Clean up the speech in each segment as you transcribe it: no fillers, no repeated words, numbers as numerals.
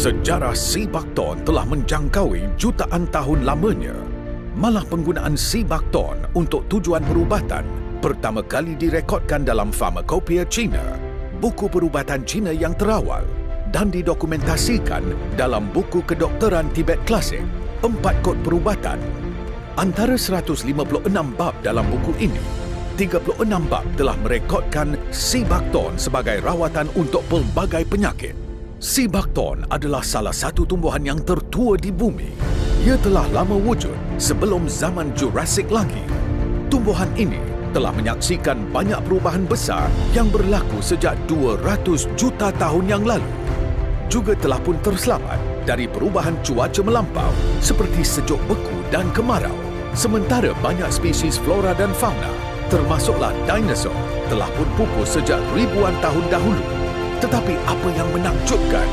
Sejarah Sibakton telah menjangkaui jutaan tahun lamanya. Malah penggunaan Sibakton untuk tujuan perubatan pertama kali direkodkan dalam Pharmacopoeia Cina, buku perubatan Cina yang terawal, dan didokumentasikan dalam buku kedokteran Tibet Klasik, 4 kod perubatan. Antara 156 bab dalam buku ini, 36 bab telah merekodkan Sibakton sebagai rawatan untuk pelbagai penyakit. Sibakton adalah salah satu tumbuhan yang tertua di bumi. Ia telah lama wujud sebelum zaman Jurassik lagi. Tumbuhan ini telah menyaksikan banyak perubahan besar yang berlaku sejak 200 juta tahun yang lalu. Juga telah pun terselamat dari perubahan cuaca melampau seperti sejuk beku dan kemarau. Sementara banyak spesies flora dan fauna, termasuklah dinosaur, telah pun pupus sejak ribuan tahun dahulu. Tetapi apa yang menakjubkan,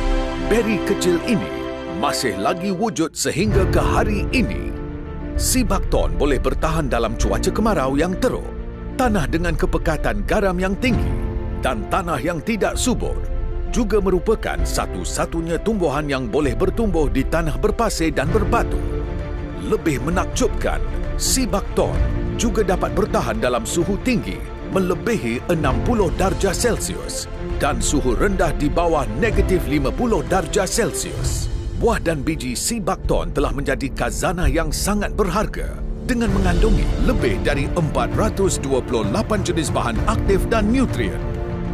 beri kecil ini masih lagi wujud sehingga ke hari ini. Sibakton boleh bertahan dalam cuaca kemarau yang teruk, tanah dengan kepekatan garam yang tinggi, dan tanah yang tidak subur. Juga merupakan satu-satunya tumbuhan yang boleh bertumbuh di tanah berpasir dan berbatu. Lebih menakjubkan, Sibakton juga dapat bertahan dalam suhu tinggi melebihi 60 darjah Celsius dan suhu rendah di bawah negatif 50 darjah Celsius. Buah dan biji Sibakton telah menjadi khazanah yang sangat berharga dengan mengandungi lebih dari 428 jenis bahan aktif dan nutrien.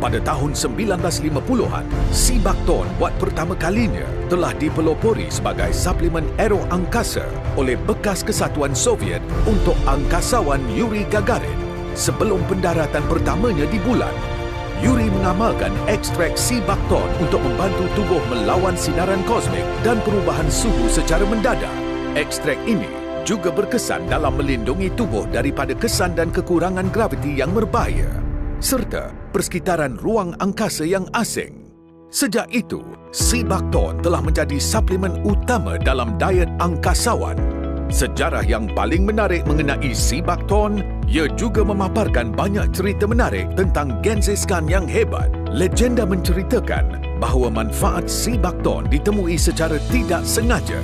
Pada tahun 1950-an, Sibakton buat pertama kalinya telah dipelopori sebagai suplemen aero angkasa oleh bekas Kesatuan Soviet untuk angkasawan Yuri Gagarin sebelum pendaratan pertamanya di bulan. Yuri mengamalkan ekstrak Sibakton untuk membantu tubuh melawan sinaran kosmik dan perubahan suhu secara mendadak. Ekstrak ini juga berkesan dalam melindungi tubuh daripada kesan dan kekurangan graviti yang berbahaya, serta persekitaran ruang angkasa yang asing. Sejak itu, Sibakton telah menjadi suplemen utama dalam diet angkasawan. Sejarah yang paling menarik mengenai Sibakton, ia juga memaparkan banyak cerita menarik tentang Genghis Khan yang hebat. Legenda menceritakan bahawa manfaat Sibakton ditemui secara tidak sengaja.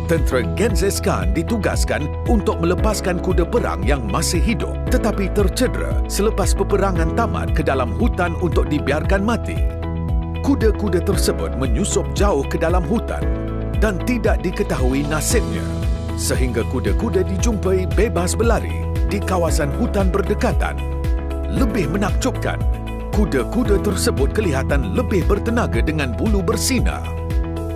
Tentera Genghis Khan ditugaskan untuk melepaskan kuda perang yang masih hidup tetapi tercedera selepas peperangan tamat ke dalam hutan untuk dibiarkan mati. Kuda-kuda tersebut menyusup jauh ke dalam hutan dan tidak diketahui nasibnya, sehingga kuda-kuda dijumpai bebas berlari di kawasan hutan berdekatan. Lebih menakjubkan, kuda-kuda tersebut kelihatan lebih bertenaga dengan bulu bersinar.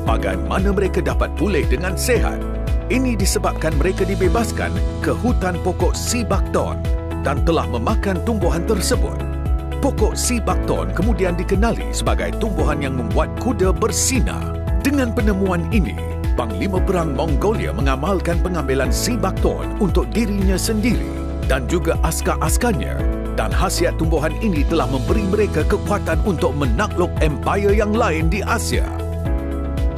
Bagaimana mereka dapat pulih dengan sehat? Ini disebabkan mereka dibebaskan ke hutan pokok Sibakton dan telah memakan tumbuhan tersebut. Pokok Sibakton kemudian dikenali sebagai tumbuhan yang membuat kuda bersinar. Dengan penemuan ini, Panglima Perang Mongolia mengamalkan pengambilan Sibakton untuk dirinya sendiri dan juga askar-askarnya, dan khasiat tumbuhan ini telah memberi mereka kekuatan untuk menakluk empayar yang lain di Asia.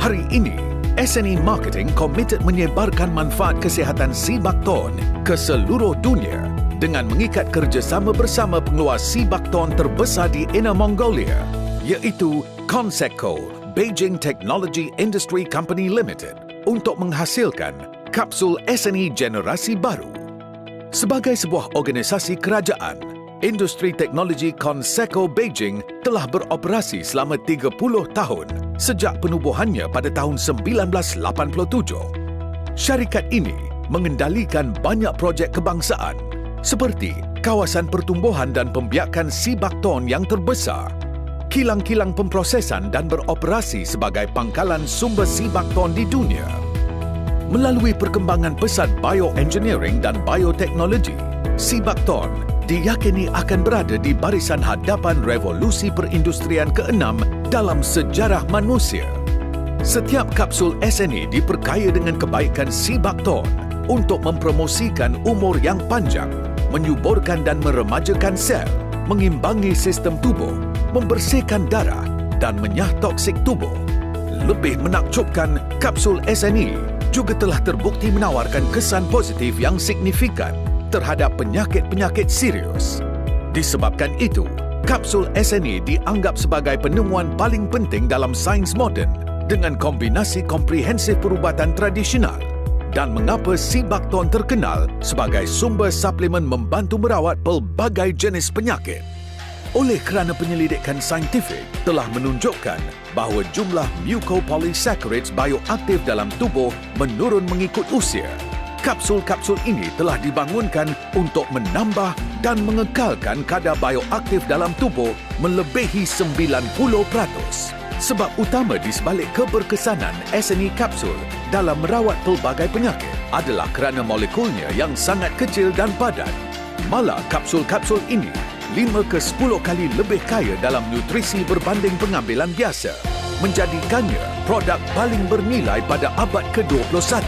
Hari ini, SNE Marketing komited menyebarkan manfaat kesihatan Sibakton ke seluruh dunia dengan mengikat kerjasama bersama pengeluar Sibakton terbesar di Inner Mongolia, iaitu Conseco Beijing Technology Industry Company Limited, untuk menghasilkan kapsul SNE generasi baru. Sebagai sebuah organisasi kerajaan, industri teknologi Conseco Beijing telah beroperasi selama 30 tahun sejak penubuhannya pada tahun 1987. Syarikat ini mengendalikan banyak projek kebangsaan seperti kawasan pertumbuhan dan pembiakan Sibakton yang terbesar, kilang-kilang pemprosesan dan beroperasi sebagai pangkalan sumber Sibakton di dunia. Melalui perkembangan pesat bioengineering dan bioteknologi, Sibakton diyakini akan berada di barisan hadapan revolusi perindustrian ke-6 dalam sejarah manusia. Setiap kapsul SNE diperkaya dengan kebaikan Sibakton untuk mempromosikan umur yang panjang, menyuburkan dan meremajakan sel, mengimbangi sistem tubuh, membersihkan darah dan menyah toksik tubuh. Lebih menakjubkan, kapsul SNE juga telah terbukti menawarkan kesan positif yang signifikan terhadap penyakit-penyakit serius. Disebabkan itu, kapsul SNE dianggap sebagai penemuan paling penting dalam sains moden dengan kombinasi komprehensif perubatan tradisional dan mengapa Sibakton terkenal sebagai sumber suplemen membantu merawat pelbagai jenis penyakit. Oleh kerana penyelidikan saintifik telah menunjukkan bahawa jumlah mucopolysaccharides bioaktif dalam tubuh menurun mengikut usia, kapsul-kapsul ini telah dibangunkan untuk menambah dan mengekalkan kadar bioaktif dalam tubuh melebihi 90%. Sebab utama di sebalik keberkesanan SNE kapsul dalam merawat pelbagai penyakit adalah kerana molekulnya yang sangat kecil dan padat. Malah kapsul-kapsul ini 5 ke 10 kali lebih kaya dalam nutrisi berbanding pengambilan biasa, menjadikannya produk paling bernilai pada abad ke-21.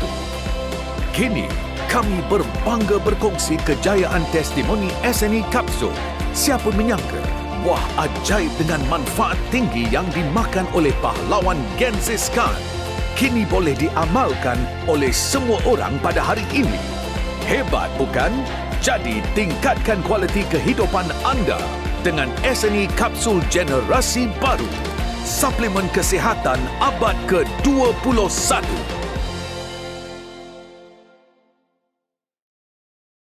Kini, kami berbangga berkongsi kejayaan testimoni SNE kapsul. Siapa menyangka buah ajaib dengan manfaat tinggi yang dimakan oleh pahlawan Genghis Khan kini boleh diamalkan oleh semua orang pada hari ini. Hebat bukan? Jadi tingkatkan kualiti kehidupan anda dengan SNE kapsul generasi baru. Suplemen kesihatan abad ke-21.